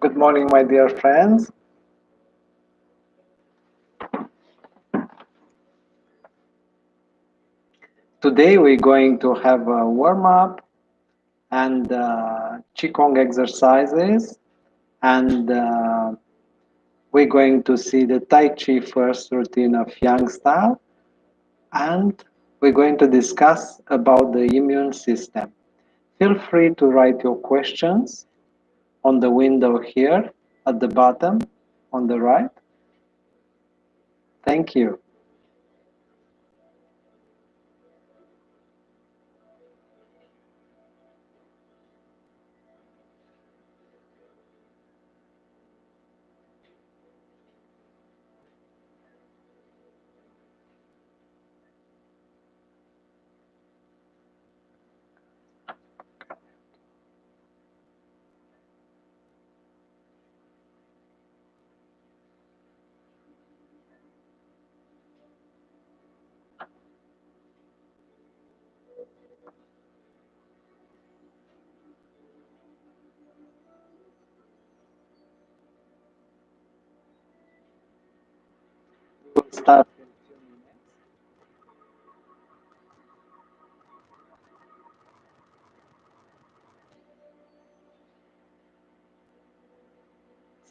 Good morning, my dear friends. Today we're going to have a warm-up and Qigong exercises, and we're going to see the Tai Chi first routine of Yang style, and we're going to discuss about the immune system. Feel free to write your questions on the window here at the bottom on the right. Thank you. We'll start in a few minutes.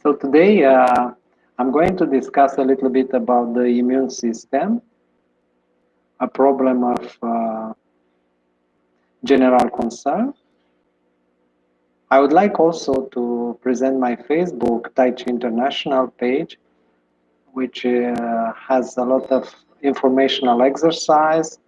So today I'm going to discuss a little bit about the immune system, a problem of general concern. I would like also to present my Facebook TaiChi International page, which has a lot of informational exercise.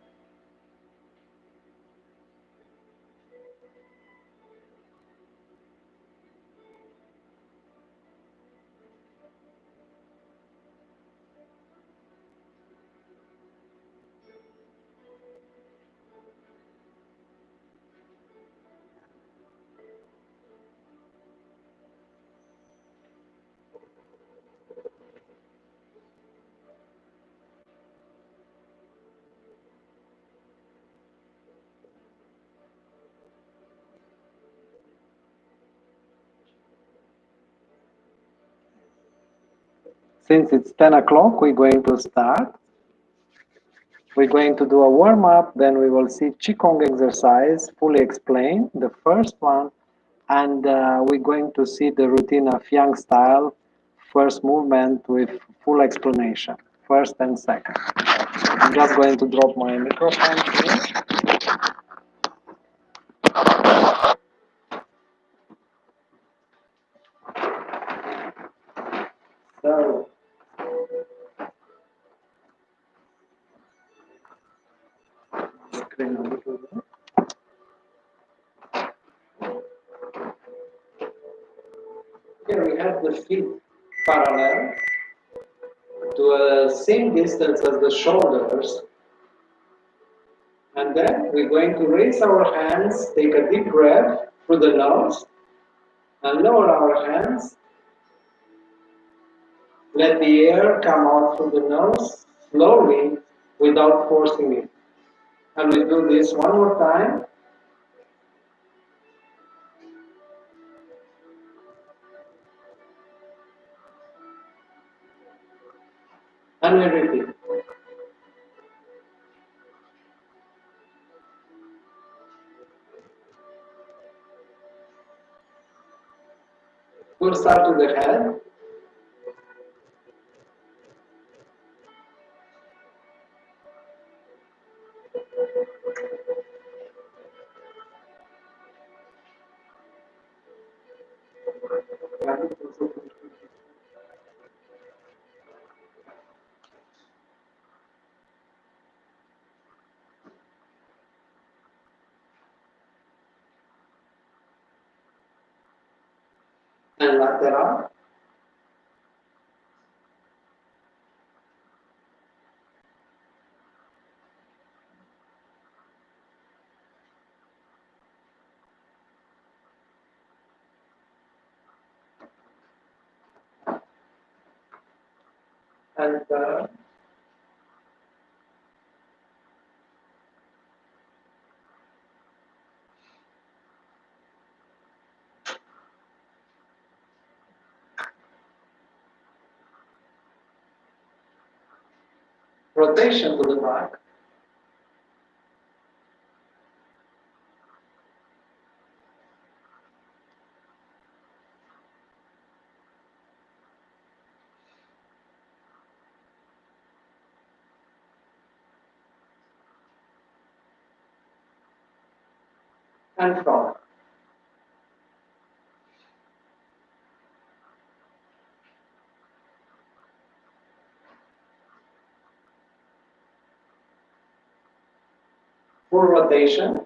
Since it's 10 o'clock, we're going to start. We're going to do a warm-up, then we will see Qigong exercise, fully explained, the first one, and we're going to see the routine of Yang style, first movement with full explanation, first and second. I'm just going to drop my microphone here. So, screen a little bit. Here we have the feet parallel to the same distance as the shoulders. And then we're going to raise our hands, take a deep breath through the nose, and lower our hands. Let the air come out through the nose slowly without forcing it. And we do this one more time. And we repeat. We'll start with the head. And lateral. And rotation to the back, and front. Full rotation.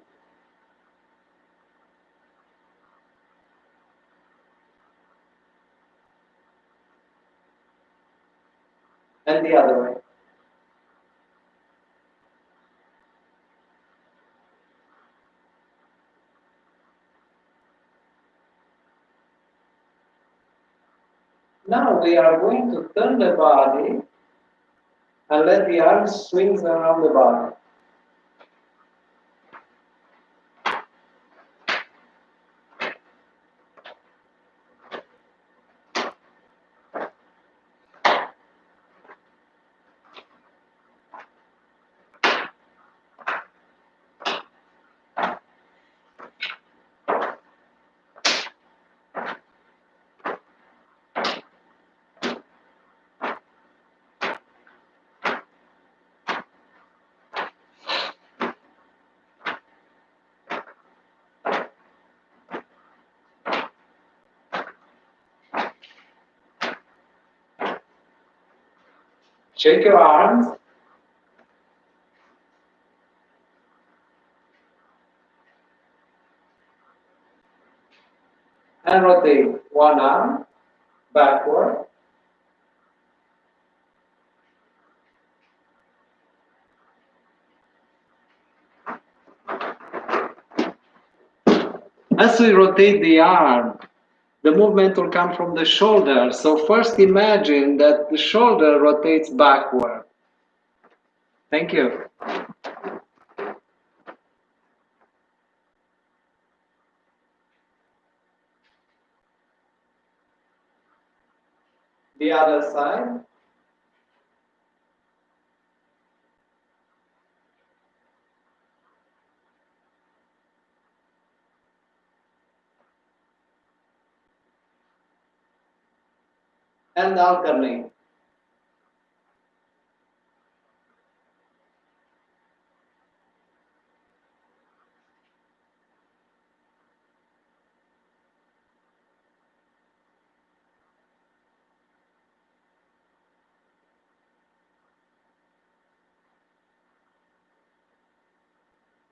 And the other way. Now we are going to turn the body and let the arms swing around the body. Shake your arms. And rotate one arm backward. As we rotate the arm, the movement will come from the shoulder. So first imagine that the shoulder rotates backward. Thank you. The other side. And alternate.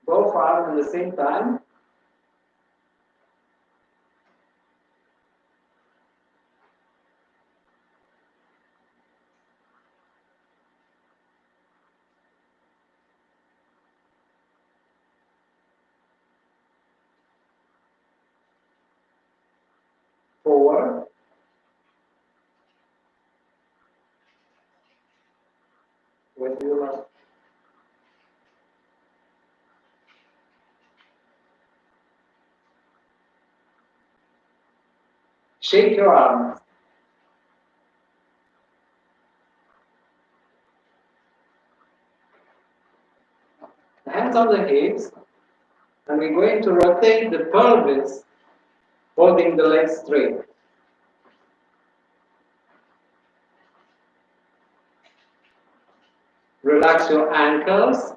Both arms at the same time. Forward. With your shake your arms. Hands on the hips. And we're going to rotate the pelvis, holding the legs straight. Relax your ankles.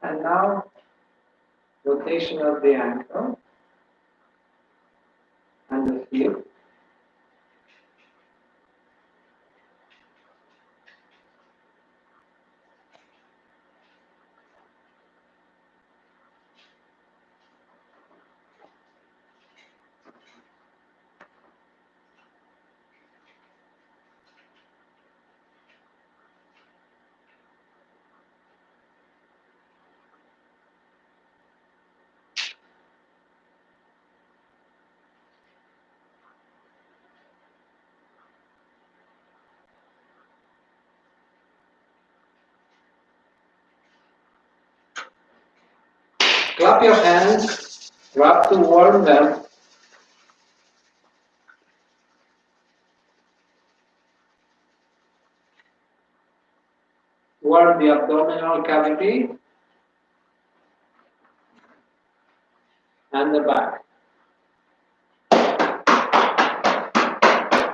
And now, rotation of the ankle and the hip. Clap your hands, rub to warm them. Toward the abdominal cavity and the back.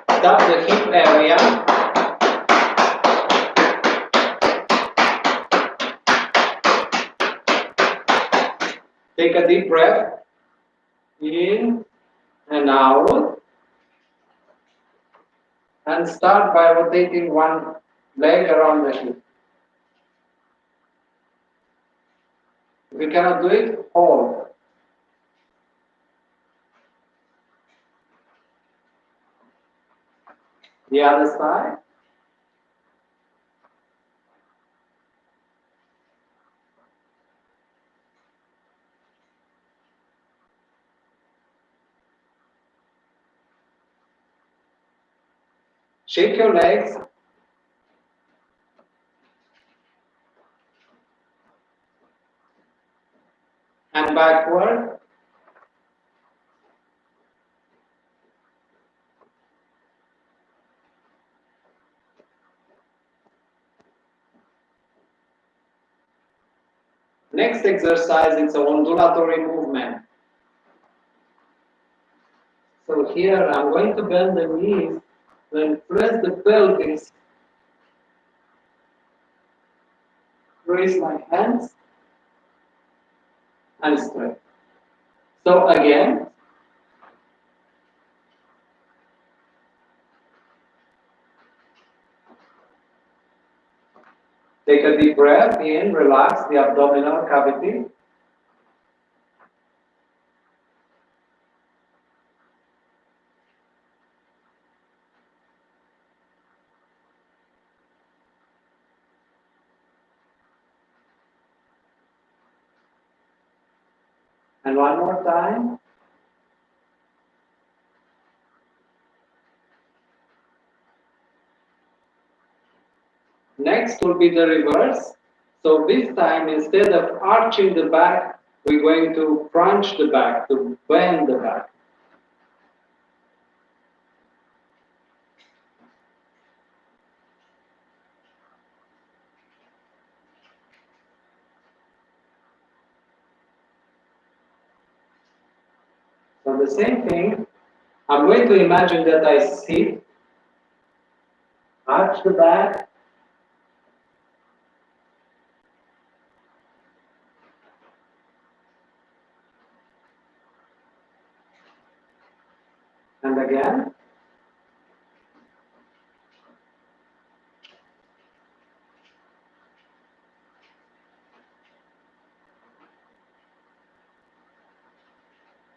Tap the hip area. Take a deep breath in and out. And start by rotating one leg around the hip. If you cannot do it, hold. The other side. Shake your legs. And backward. Next exercise is a ondulatory movement. So here I'm going to bend the knees and press the pelvis. Raise my hands and straight. So again, take a deep breath in, relax the abdominal cavity. And one more time. Next will be the reverse. So this time, instead of arching the back, we're going to crunch the back, to bend the back. So the same thing, I'm going to imagine that I sit, arch the back, and again.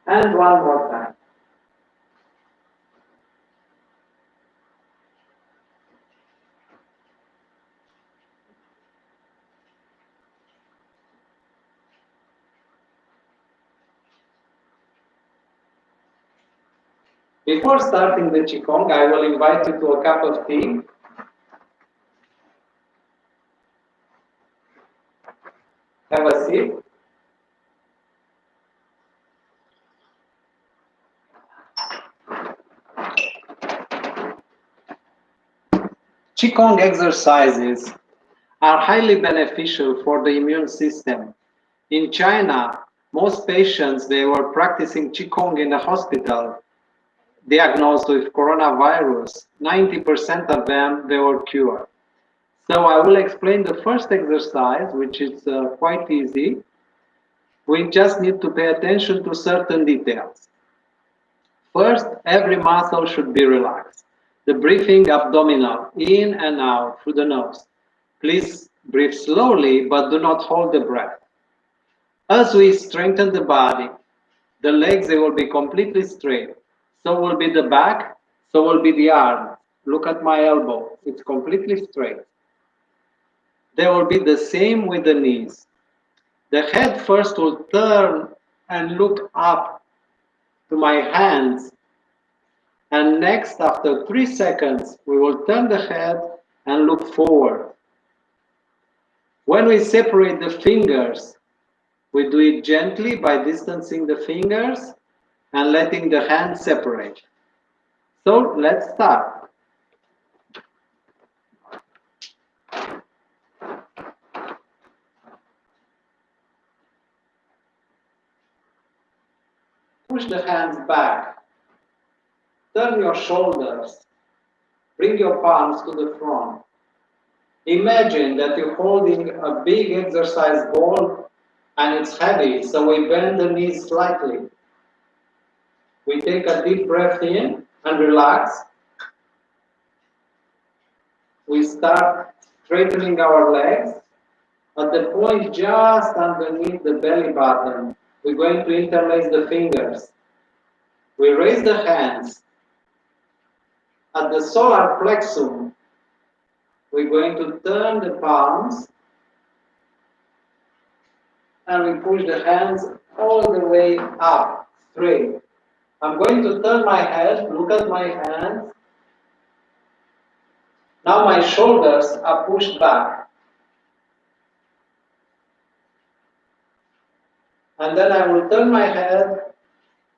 And one more time. Before starting the Qigong, I will invite you to a cup of tea. Have a sip. Qigong exercises are highly beneficial for the immune system. In China, most patients, they were practicing Qigong in the hospital, diagnosed with coronavirus. 90% of them, they were cured. So I will explain the first exercise, which is quite easy. We just need to pay attention to certain details. First, every muscle should be relaxed. The breathing abdominal, in and out through the nose. Please breathe slowly, but do not hold the breath. As we strengthen the body, the legs, they will be completely straight. So will be the back, so will be the arm. Look at my elbow, it's completely straight. They will be the same with the knees. The head first will turn and look up to my hands. And next, after 3 seconds, we will turn the head and look forward. When we separate the fingers, We do it gently by distancing the fingers and letting the hands separate. So let's start. Push the hands back. Turn your shoulders. Bring your palms to the front. Imagine that you're holding a big exercise ball and it's heavy, so we bend the knees slightly. We take a deep breath in and relax. We start straightening our legs. At the point just underneath the belly button, we're going to interlace the fingers. We raise the hands. At the solar plexus, we're going to turn the palms and we push the hands all the way up, straight. I'm going to turn my head, look at my hands. Now my shoulders are pushed back. And then I will turn my head,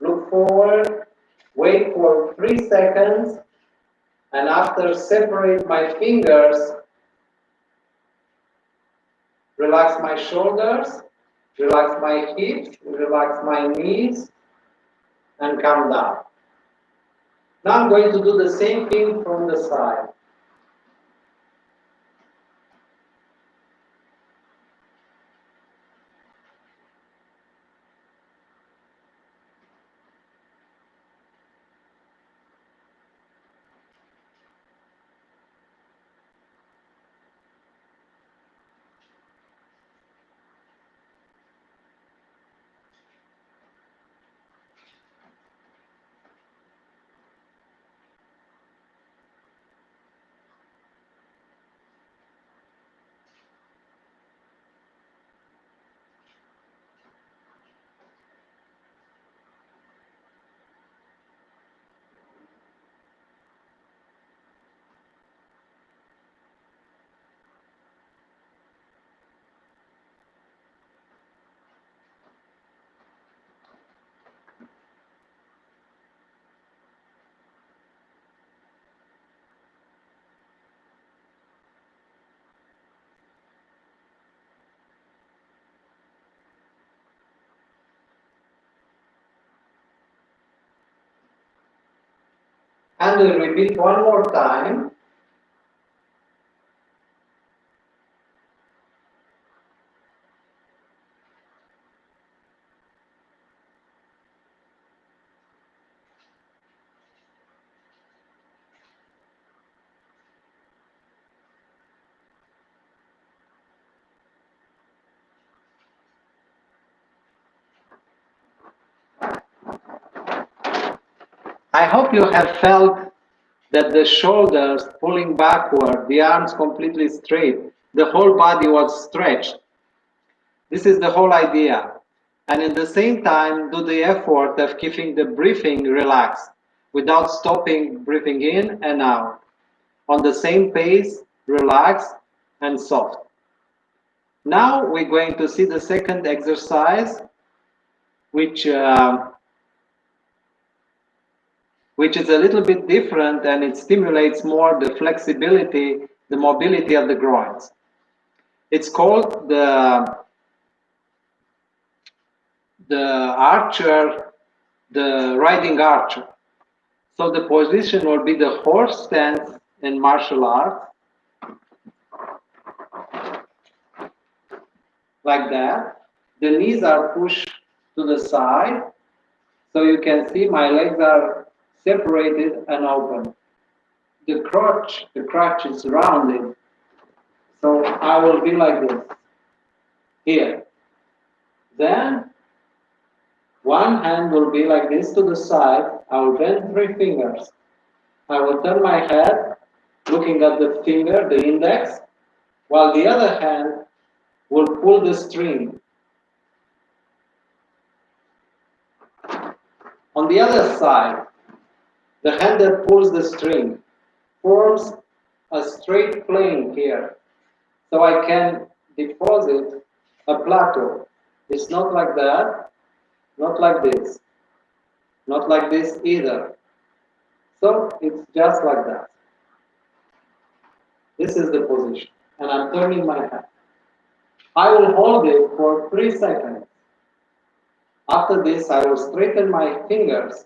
look forward, wait for 3 seconds, and after separate my fingers, relax my shoulders, relax my hips, relax my knees, and come down. Now I'm going to do the same thing from the side. And we repeat one more time. I hope you have felt that the shoulders pulling backward, the arms completely straight, the whole body was stretched. This is the whole idea. And at the same time, do the effort of keeping the breathing relaxed without stopping breathing in and out. On the same pace, relaxed and soft. Now we're going to see the second exercise, which is a little bit different, and it stimulates more the flexibility, the mobility of the groins. It's called the archer, the riding archer. So the position will be the horse stance in martial arts, like that. The knees are pushed to the side, so you can see my legs are separated and open. The crotch is rounded, so I will be like this, here. Then one hand will be like this to the side. I will bend 3 fingers. I will turn my head, looking at the finger, the index, while the other hand will pull the string. On the other side, the hand that pulls the string forms a straight plane here, so I can deposit a plateau. It's not like that, not like not like this either. So it's just like that. This is the position. And I'm turning my hand. I will hold it for 3 seconds. After this, I will straighten my fingers,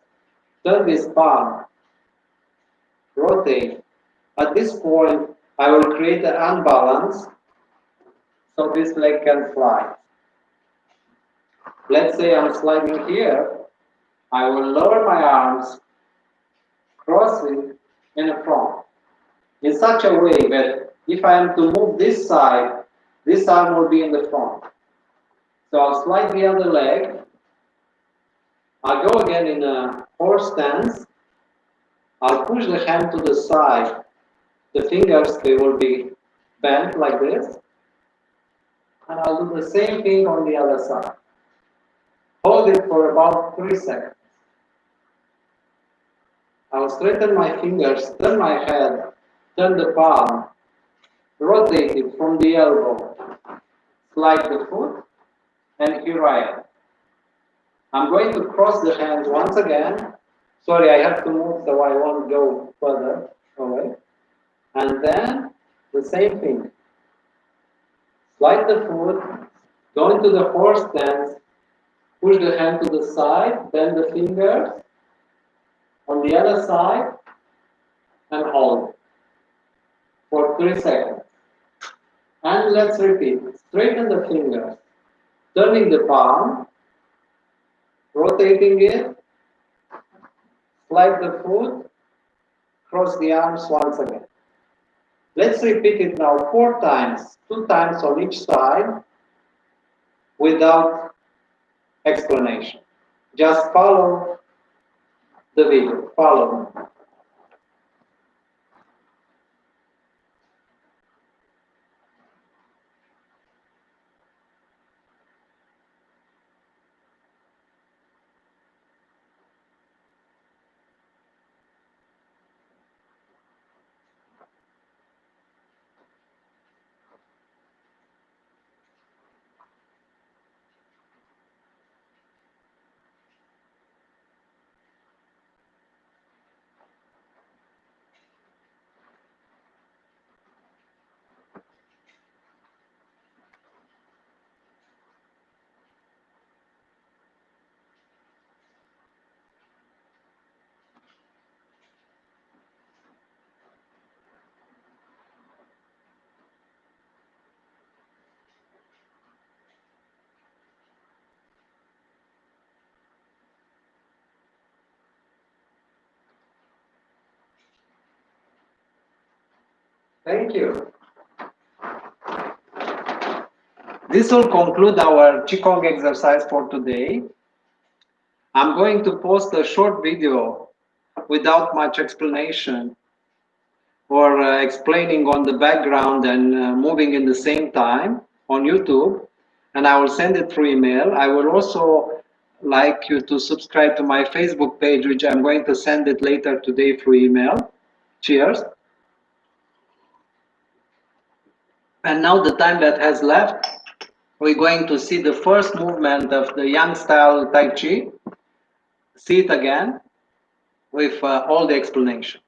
turn this palm, rotate. At this point, I will create an unbalance so this leg can fly. Let's say I'm sliding here. I will lower my arms, cross it in the front, in such a way that if I am to move this side, this arm will be in the front. So I'll slide the other leg. I'll go again in a horse stance. I'll push the hand to the side. The fingers, they will be bent like this. And I'll do the same thing on the other side. Hold it for about 3 seconds. I'll straighten my fingers, turn my head, turn the palm, rotate it from the elbow, slide the foot, and here I am. I'm going to cross the hands once again. Sorry, I have to move so I won't go further away. And then the same thing. Slide the foot, go into the horse stance, push the hand to the side, bend the fingers on the other side, and hold for 3 seconds. And let's repeat. Straighten the fingers, turning the palm, rotating it, slide the foot, cross the arms once again. Let's repeat it now 4 times, 2 times on each side without explanation. Just follow the video. Follow. Thank you. This will conclude our Qigong exercise for today. I'm going to post a short video without much explanation or explaining on the background and moving in the same time on YouTube, and I will send it through email. I will also like you to subscribe to my Facebook page, which I'm going to send it later today through email. Cheers. And now the time that has left, we're going to see the first movement of the Yang style Tai Chi. See it again with all the explanation.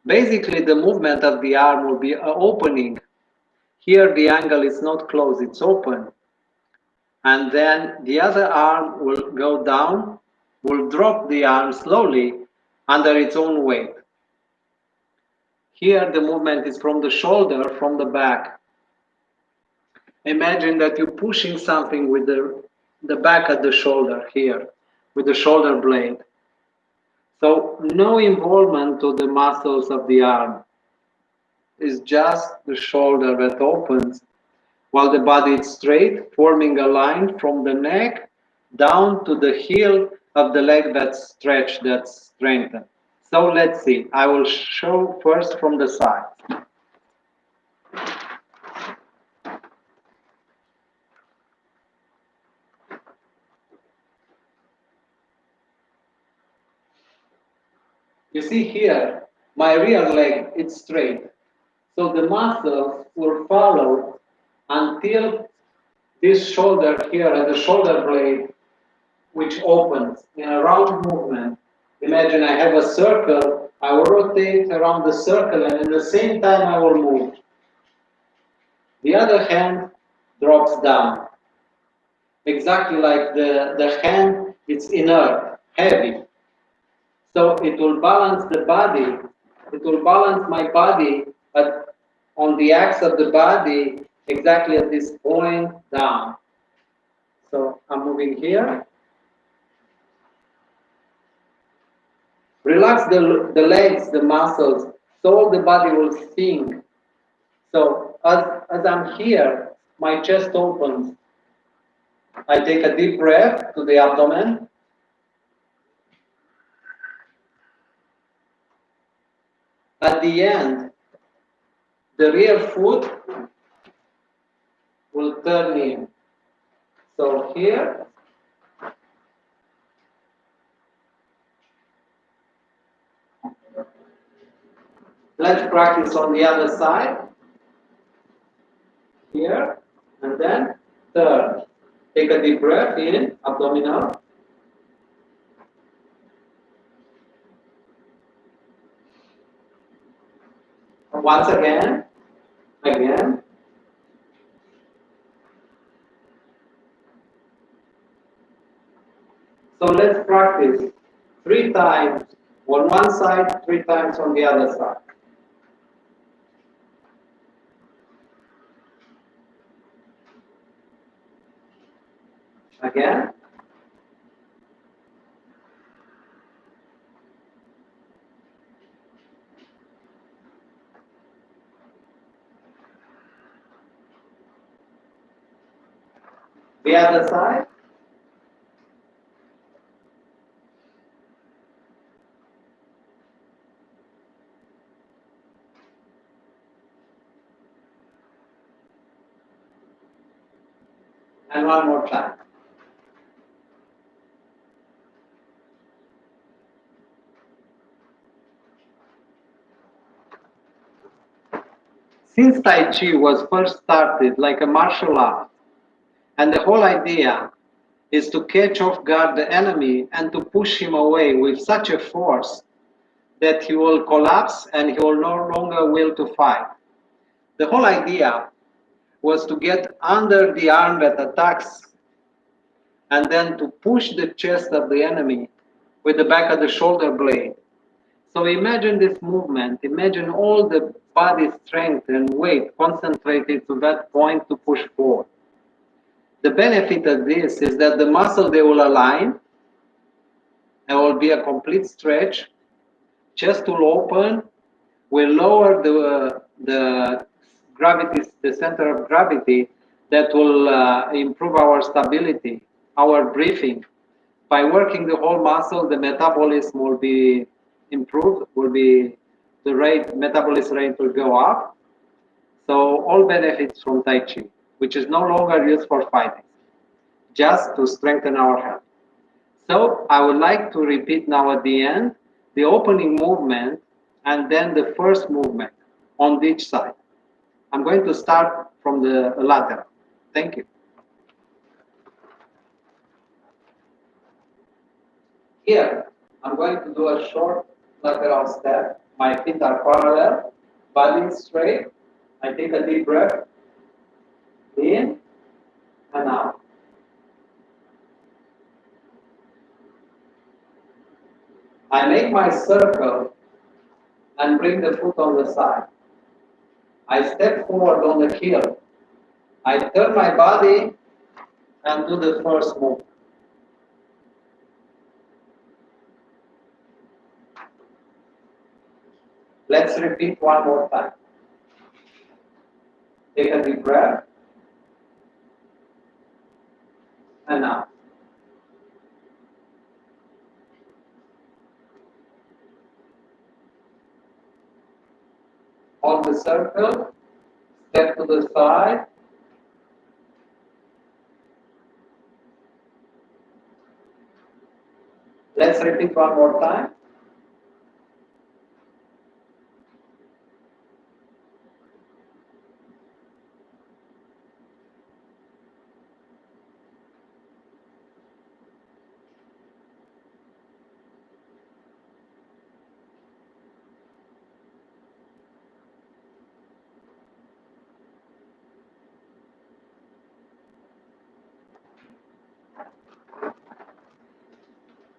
Basically, the movement of the arm will be an opening. Here the angle is not closed, it's open. And then the other arm will go down, will drop the arm slowly under its own weight. Here the movement is from the shoulder, from the back. Imagine that you're pushing something with the back of the shoulder here, with the shoulder blade. So no involvement to the muscles of the arm. It's just the shoulder that opens while the body is straight, forming a line from the neck down to the heel of the leg that's stretched, that's strengthened. So let's see. I will show first from the side. You see here, my rear leg, it's straight. So the muscles will follow until this shoulder here at the shoulder blade, which opens in a round movement. Imagine I have a circle, I will rotate around the circle and at the same time I will move. The other hand drops down. Exactly like the hand, it's inert, heavy. So it will balance the body, it will balance my body on the axis of the body exactly at this point down. So I'm moving here. Relax the legs, the muscles, so all the body will sink. So as I'm here, my chest opens. I take a deep breath to the abdomen. At the end, the rear foot will turn in. So here, let's practice on the other side. Here, and then turn. Take a deep breath in, abdominal. Once again, again. So let's practice 3 times on one side, 3 times on the other side. Again. The other side. And one more time. Since Tai Chi was first started like a martial art, and the whole idea is to catch off guard the enemy and to push him away with such a force that he will collapse and he will no longer will to fight. The whole idea was to get under the arm that attacks and then to push the chest of the enemy with the back of the shoulder blade. So imagine this movement, imagine all the body strength and weight concentrated to that point to push forward. The benefit of this is that the muscle, they will align, there will be a complete stretch, chest will open, will lower the gravity, the center of gravity, that will improve our stability, our breathing. By working the whole muscle, the metabolism will be improved, will be the rate, metabolism rate will go up. So all benefits from Tai Chi, which is no longer used for fighting, just to strengthen our health. So I would like to repeat now at the end the opening movement and then the first movement on each side. I'm going to start from the lateral. Thank you. Here, I'm going to do a short lateral step. My feet are parallel, body is straight. I take a deep breath in and out. I make my circle and bring the foot on the side. I step forward on the heel. I turn my body and do the first move. Let's repeat one more time. Take a deep breath and out. On the circle, step to the side. Let's repeat one more time.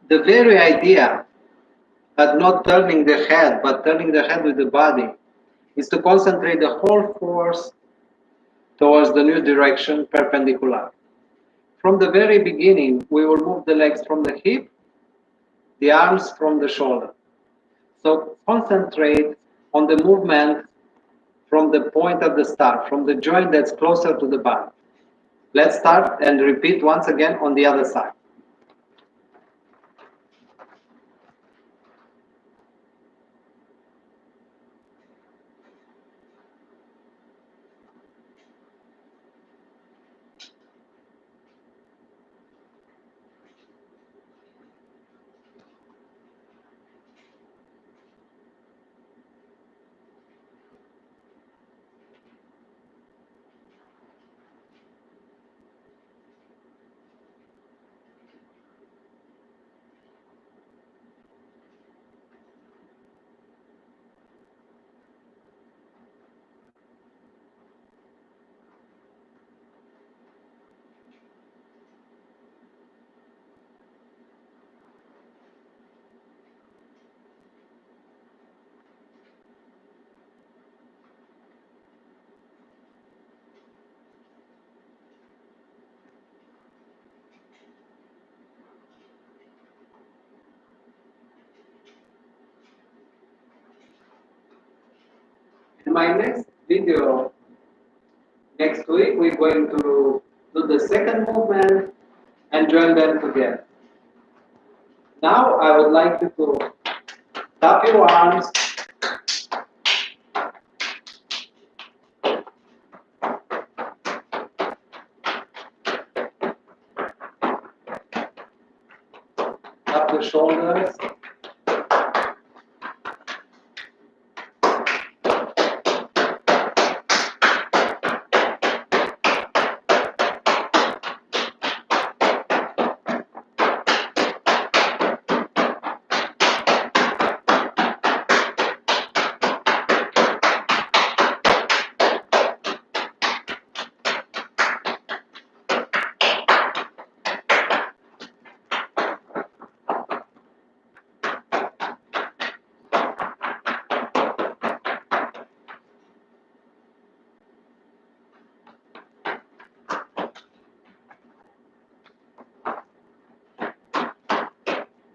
The very idea of not turning the head, but turning the head with the body, is to concentrate the whole force towards the new direction perpendicular. From the very beginning, we will move the legs from the hip, the arms from the shoulder. So concentrate on the movement from the point of the start, from the joint that's closer to the body. Let's start and repeat once again on the other side. In my next video, next week, we're going to do the second movement and join them together. Now, I would like you to tap your arms, tap the shoulders,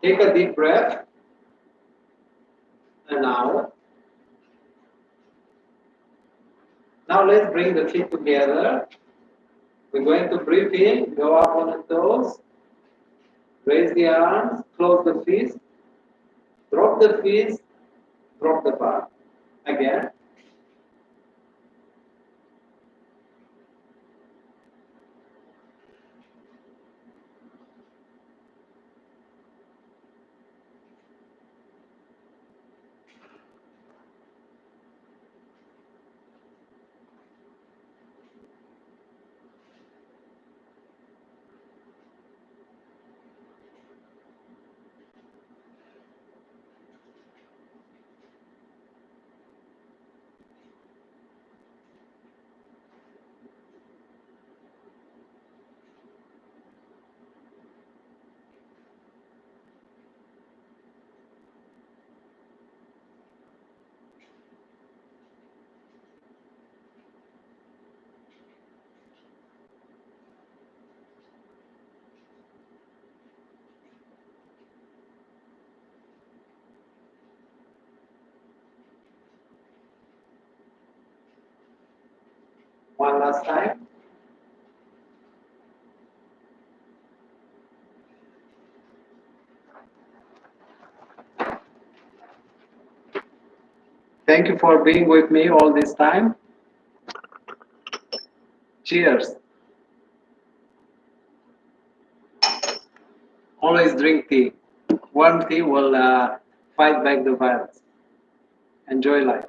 take a deep breath, and now let's bring the feet together. We're going to breathe in, go up on the toes, raise the arms, close the fist, drop the fist, drop the palm. Again. One last time. Thank you for being with me all this time. Cheers. Always drink tea. Warm tea will fight back the virus. Enjoy life.